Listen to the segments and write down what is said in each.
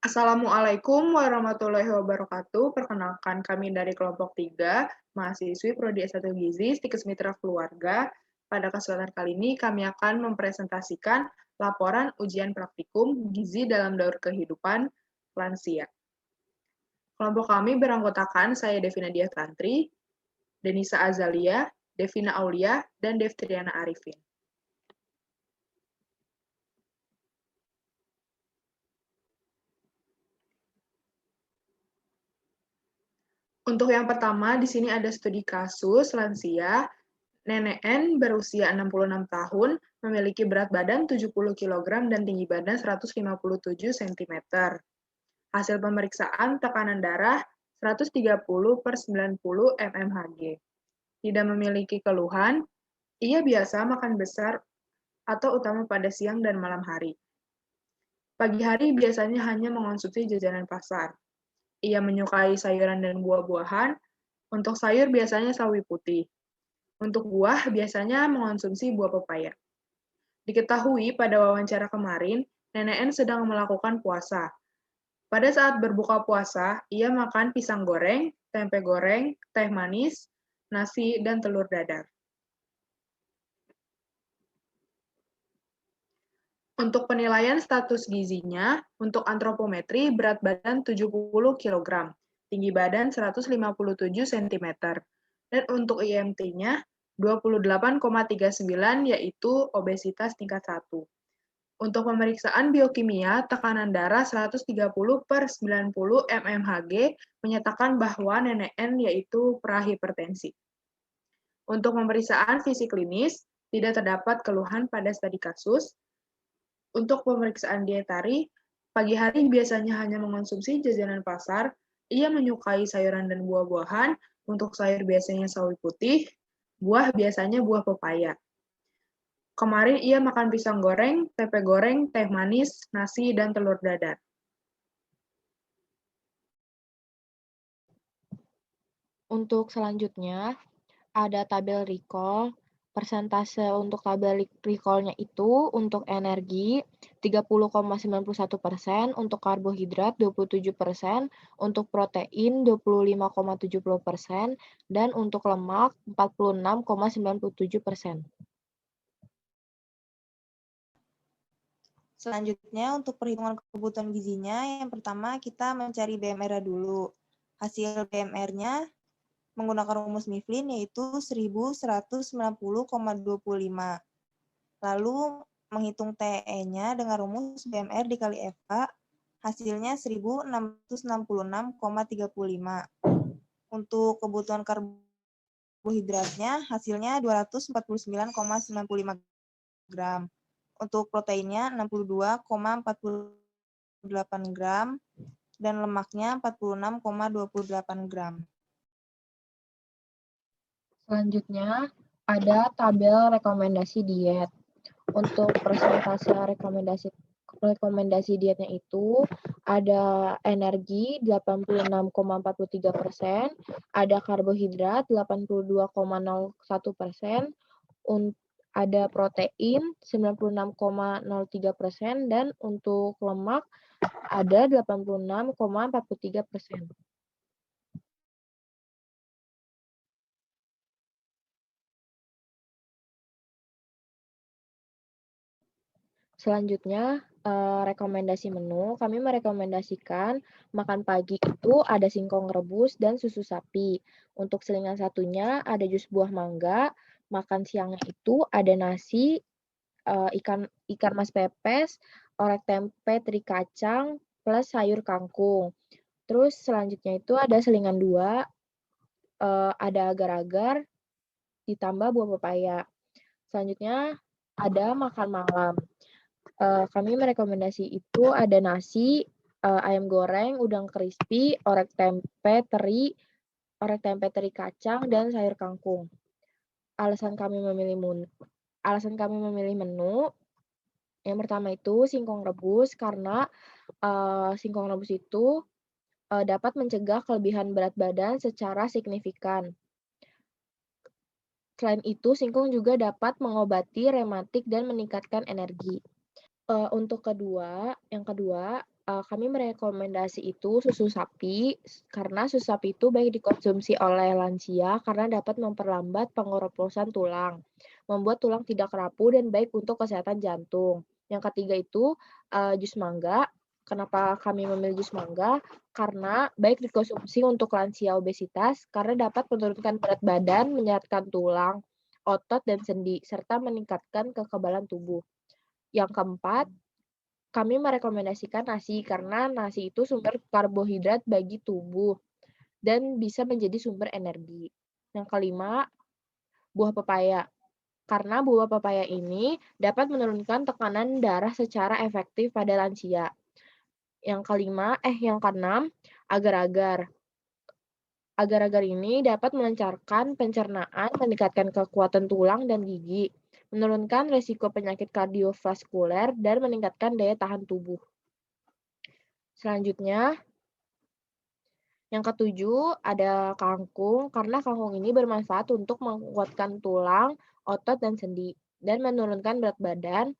Assalamualaikum warahmatullahi wabarakatuh. Perkenalkan kami dari kelompok 3, mahasiswi Prodi S1 Gizi, Stikes Mitra Keluarga. Pada kesempatan kali ini kami akan mempresentasikan laporan ujian praktikum gizi dalam daur kehidupan lansia. Kelompok kami beranggotakan saya Devina Diatantri, Denisa Azalia, Devina Aulia, dan Devtriana Arifin. Untuk yang pertama, di sini ada studi kasus lansia. Nenek N berusia 66 tahun, memiliki berat badan 70 kg dan tinggi badan 157 cm. Hasil pemeriksaan tekanan darah 130/90 mmHg. Tidak memiliki keluhan, ia biasa makan besar atau utama pada siang dan malam hari. Pagi hari biasanya hanya mengonsumsi jajanan pasar. Ia menyukai sayuran dan buah-buahan. Untuk sayur biasanya sawi putih. Untuk buah biasanya mengonsumsi buah pepaya. Diketahui pada wawancara kemarin, Nenek N sedang melakukan puasa. Pada saat berbuka puasa, ia makan pisang goreng, tempe goreng, teh manis, nasi, dan telur dadar. Untuk penilaian status gizinya, untuk antropometri berat badan 70 kg, tinggi badan 157 cm, dan untuk IMT-nya 28,39 yaitu obesitas tingkat 1. Untuk pemeriksaan biokimia, tekanan darah 130/90 mmHg menyatakan bahwa Nenek N yaitu prahipertensi. Untuk pemeriksaan fisik klinis, tidak terdapat keluhan pada studi kasus. Untuk pemeriksaan dietari, pagi hari biasanya hanya mengonsumsi jajanan pasar. Ia menyukai sayuran dan buah-buahan. Untuk sayur biasanya sawi putih, buah biasanya buah pepaya. Kemarin ia makan pisang goreng, tempe goreng, teh manis, nasi, dan telur dadar. Untuk selanjutnya, ada tabel recall. Persentase untuk tabel recall-nya itu untuk energi 30,91%, untuk karbohidrat 27%, untuk protein 25,70%, dan untuk lemak 46,97%. Selanjutnya, untuk perhitungan kebutuhan gizinya, yang pertama kita mencari BMR dulu. Hasil BMR-nya menggunakan rumus Mifflin yaitu 1190,25. Lalu menghitung TE-nya dengan rumus BMR dikali FA, hasilnya 1666,35. Untuk kebutuhan karbohidratnya hasilnya 249,95 gram. Untuk proteinnya 62,48 gram dan lemaknya 46,28 gram. Selanjutnya, ada tabel rekomendasi diet. Untuk persentase rekomendasi dietnya itu ada energi 86,43%, ada karbohidrat 82,01%, ada protein 96,03%, dan untuk lemak ada 86,43%. Selanjutnya, rekomendasi menu. Kami merekomendasikan makan pagi itu ada singkong rebus dan susu sapi. Untuk selingan satunya ada jus buah mangga. Makan siangnya itu ada nasi, ikan mas pepes, orek tempe teri kacang, plus sayur kangkung. Terus selanjutnya itu ada selingan 2, ada agar-agar, ditambah buah pepaya. Selanjutnya ada makan malam. Kami merekomendasi itu ada nasi, ayam goreng, udang crispy, orek tempe teri kacang, dan sayur kangkung. Alasan kami memilih menu, yang pertama itu singkong rebus, karena singkong rebus itu dapat mencegah kelebihan berat badan secara signifikan. Selain itu, singkong juga dapat mengobati rematik dan meningkatkan energi. Untuk yang kedua, kami merekomendasi itu susu sapi, karena susu sapi itu baik dikonsumsi oleh lansia karena dapat memperlambat pengeroposan tulang, membuat tulang tidak rapuh dan baik untuk kesehatan jantung. Yang ketiga itu, jus mangga. Kenapa kami memilih jus mangga? Karena baik dikonsumsi untuk lansia obesitas, karena dapat menurunkan berat badan, menyehatkan tulang, otot, dan sendi, serta meningkatkan kekebalan tubuh. Yang keempat, kami merekomendasikan nasi, karena nasi itu sumber karbohidrat bagi tubuh dan bisa menjadi sumber energi. Yang kelima, buah pepaya. Karena buah pepaya ini dapat menurunkan tekanan darah secara efektif pada lansia. Yang keenam, agar-agar. Agar-agar ini dapat melancarkan pencernaan, meningkatkan kekuatan tulang dan gigi, menurunkan risiko penyakit kardiovaskuler, dan meningkatkan daya tahan tubuh. Selanjutnya, yang ketujuh ada kangkung, karena kangkung ini bermanfaat untuk menguatkan tulang, otot, dan sendi, dan menurunkan berat badan.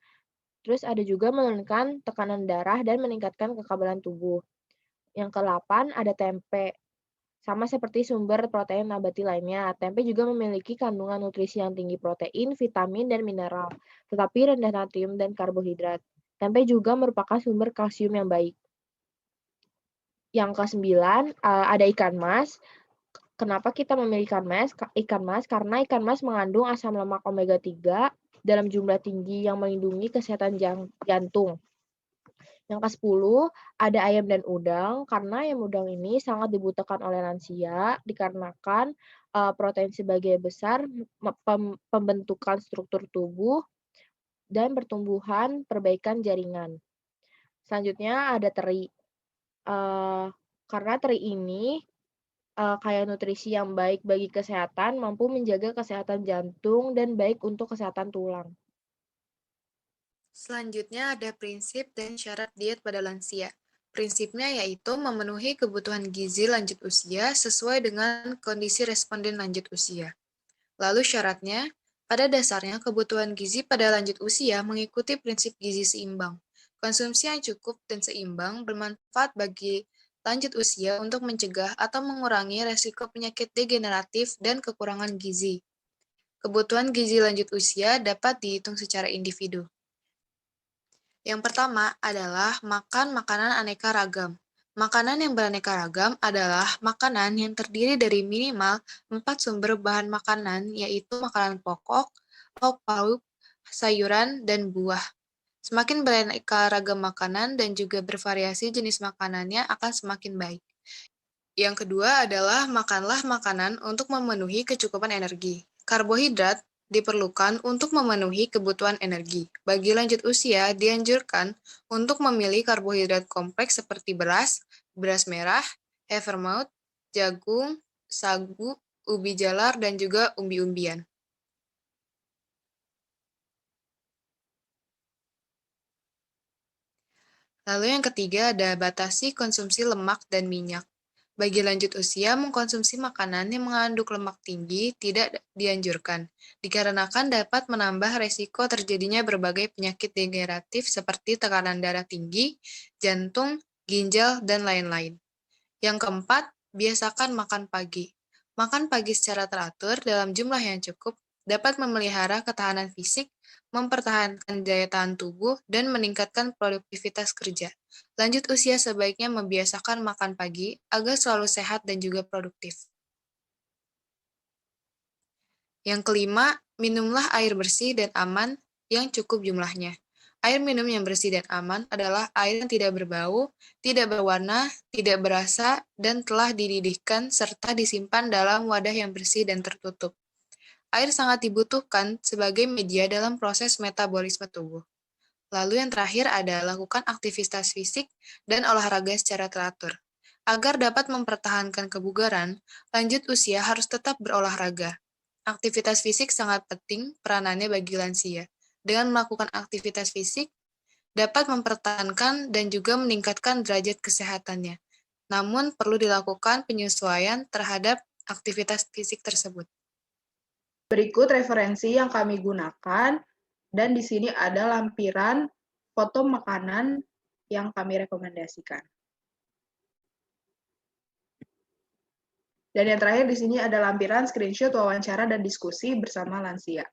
Terus ada juga menurunkan tekanan darah dan meningkatkan kekebalan tubuh. Yang ke-8 ada tempe. Sama seperti sumber protein nabati lainnya, tempe juga memiliki kandungan nutrisi yang tinggi protein, vitamin, dan mineral, tetapi rendah natrium dan karbohidrat. Tempe juga merupakan sumber kalsium yang baik. Yang ke-9 ada ikan mas. Kenapa kita memilih ikan mas? Karena ikan mas mengandung asam lemak omega 3 dalam jumlah tinggi yang melindungi kesehatan jantung. Yang ke-10 ada ayam dan udang, karena ayam udang ini sangat dibutuhkan oleh lansia dikarenakan protein sebagai besar pembentukan struktur tubuh dan pertumbuhan perbaikan jaringan. Selanjutnya ada teri. Karena teri ini kaya nutrisi yang baik bagi kesehatan, mampu menjaga kesehatan jantung dan baik untuk kesehatan tulang. Selanjutnya ada prinsip dan syarat diet pada lansia. Prinsipnya yaitu memenuhi kebutuhan gizi lanjut usia sesuai dengan kondisi responden lanjut usia. Lalu syaratnya, pada dasarnya kebutuhan gizi pada lanjut usia mengikuti prinsip gizi seimbang. Konsumsi yang cukup dan seimbang bermanfaat bagi lanjut usia untuk mencegah atau mengurangi resiko penyakit degeneratif dan kekurangan gizi. Kebutuhan gizi lanjut usia dapat dihitung secara individu. Yang pertama adalah makan makanan aneka ragam. Makanan yang beraneka ragam adalah makanan yang terdiri dari minimal 4 sumber bahan makanan, yaitu makanan pokok, lauk pauk, sayuran, dan buah. Semakin beraneka ragam makanan dan juga bervariasi jenis makanannya akan semakin baik. Yang kedua adalah makanlah makanan untuk memenuhi kecukupan energi. Karbohidrat diperlukan untuk memenuhi kebutuhan energi. Bagi lanjut usia, dianjurkan untuk memilih karbohidrat kompleks seperti beras, beras merah, havermouth, jagung, sagu, ubi jalar, dan juga umbi-umbian. Lalu yang ketiga ada batasi konsumsi lemak dan minyak. Bagi lanjut usia, mengkonsumsi makanan yang mengandung lemak tinggi tidak dianjurkan, dikarenakan dapat menambah resiko terjadinya berbagai penyakit degeneratif seperti tekanan darah tinggi, jantung, ginjal, dan lain-lain. Yang keempat, biasakan makan pagi. Makan pagi secara teratur dalam jumlah yang cukup dapat memelihara ketahanan fisik, mempertahankan daya tahan tubuh, dan meningkatkan produktivitas kerja. Lanjut usia sebaiknya membiasakan makan pagi agar selalu sehat dan juga produktif. Yang kelima, minumlah air bersih dan aman yang cukup jumlahnya. Air minum yang bersih dan aman adalah air yang tidak berbau, tidak berwarna, tidak berasa, dan telah dididihkan serta disimpan dalam wadah yang bersih dan tertutup. Air sangat dibutuhkan sebagai media dalam proses metabolisme tubuh. Lalu yang terakhir adalah lakukan aktivitas fisik dan olahraga secara teratur. Agar dapat mempertahankan kebugaran, lanjut usia harus tetap berolahraga. Aktivitas fisik sangat penting peranannya bagi lansia. Dengan melakukan aktivitas fisik, dapat mempertahankan dan juga meningkatkan derajat kesehatannya. Namun, perlu dilakukan penyesuaian terhadap aktivitas fisik tersebut. Berikut referensi yang kami gunakan, dan di sini ada lampiran foto makanan yang kami rekomendasikan. Dan yang terakhir di sini ada lampiran screenshot wawancara dan diskusi bersama lansia.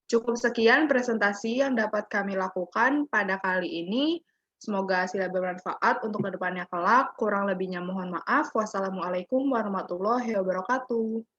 Cukup sekian presentasi yang dapat kami lakukan pada kali ini. Semoga hasilnya bermanfaat untuk kedepannya kelak. Kurang lebihnya mohon maaf. Wassalamualaikum warahmatullahi wabarakatuh.